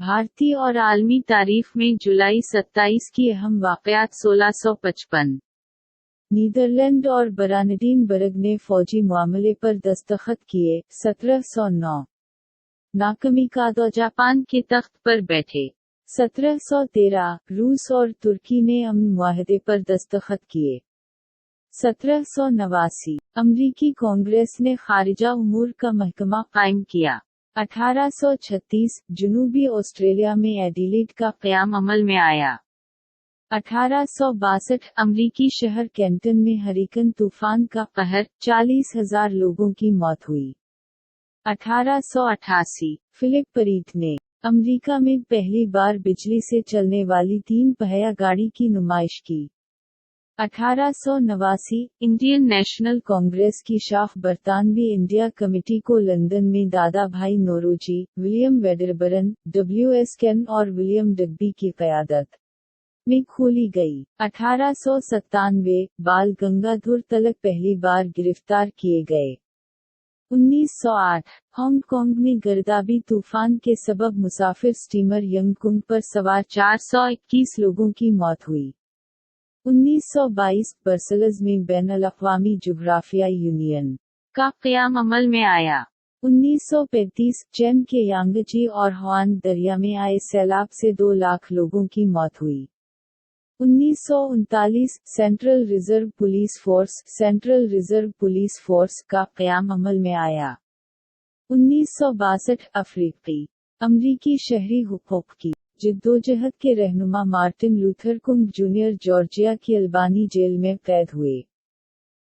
भारतीय और आलमी तारीख में जुलाई 27 की अहम वाक़यात 1655। नीदरलैंड और बरानडीनबर्ग ने फौजी मामले पर दस्तखत किए। 1709 नाकामी का दो जापान के तख्त पर बैठे। 1713 रूस और तुर्की ने अमन मुआहदे पर दस्तखत किए। 1789 अमरीकी कांग्रेस ने खारिजा उमूर का महकमा कायम किया। 1836 जनूबी ऑस्ट्रेलिया में एडिलेड का क़याम अमल में आया। 1862 अमरीकी शहर कैंटन में हरिकेन तूफान का कहर, 40,000 लोगों की मौत हुई। 1888 फिलिप परीट ने अमरीका में पहली बार बिजली से चलने वाली 3 पहिया गाड़ी की नुमाइश की। 1889 इंडियन नेशनल कांग्रेस की शाख बरतानवी इंडिया कमेटी को लंदन में दादा भाई नौरोजी, विलियम वेडरबर्न, W.S. केन और विलियम डग्बी की क़यादत में खोली गई। 1897 बाल गंगाधर तिलक पहली बार गिरफ्तार किए गए। 1908 हांगकांग में गर्दाबी तूफान के सबब मुसाफिर स्टीमर यंगकुंग पर सवार 421 लोगों की मौत हुई। 1922 ब्रसेल्स में बैन-अल-अक़वामी जुग़राफ़ियाई यूनियन का क़याम अमल में आया। 1935 चीन के यांगची और हुआन दरिया में आए सैलाब से 2 लाख लोगों की मौत हुई। 1939 सेंट्रल रिज़र्व पुलिस फोर्स का क़याम अमल में आया। 1962 अमरीकी शहरी हुकूक़ की जिद्दोजहद के रहनुमा Martin Luther king junior Georgia की अल्बानी जेल में कैद हुए।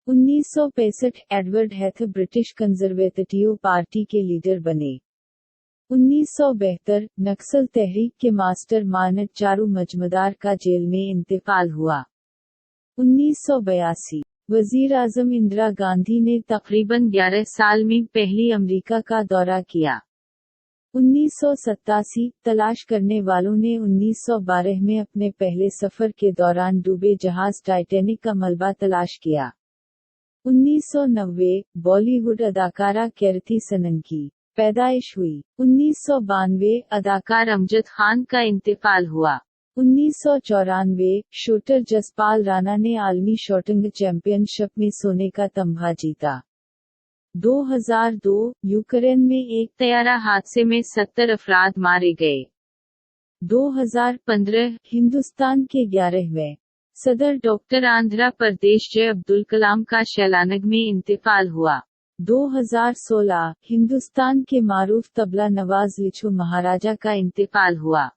1965 Edward Heath British conservative party के लीडर बने। 1972 नक्सल तहरीक के मास्टर माइंड चारू मजमदार का जेल में इंतकाल हुआ। 1982 वज़ीर आज़म इंदिरा गांधी ने तकरीबन 11 साल में पहली अमेरिका का दौरा किया। 1987 तलाश करने वालों ने 1912 में अपने पहले सफर के दौरान डूबे जहाज टाइटैनिक का मलबा तलाश किया। 1990 बॉलीवुड अदाकारा कीर्ति सनन की पैदाइश हुई। 1992 अदाकार अमजद खान का इंतकाल हुआ। 1994 शूटर जसपाल राणा ने आलमी शूटिंग चैंपियनशिप में सोने का तमगा जीता। 2002 यूक्रेन में एक तैयारा हादसे में 70 अफराद मारे गए। 2015 हिंदुस्तान के 11वें सदर डॉक्टर आंध्र प्रदेश जे अब्दुल कलाम का शेलानग में इंतकाल हुआ। 2016 हिंदुस्तान के मारूफ तबला नवाज लिच्छू महाराजा का इंतकाल हुआ।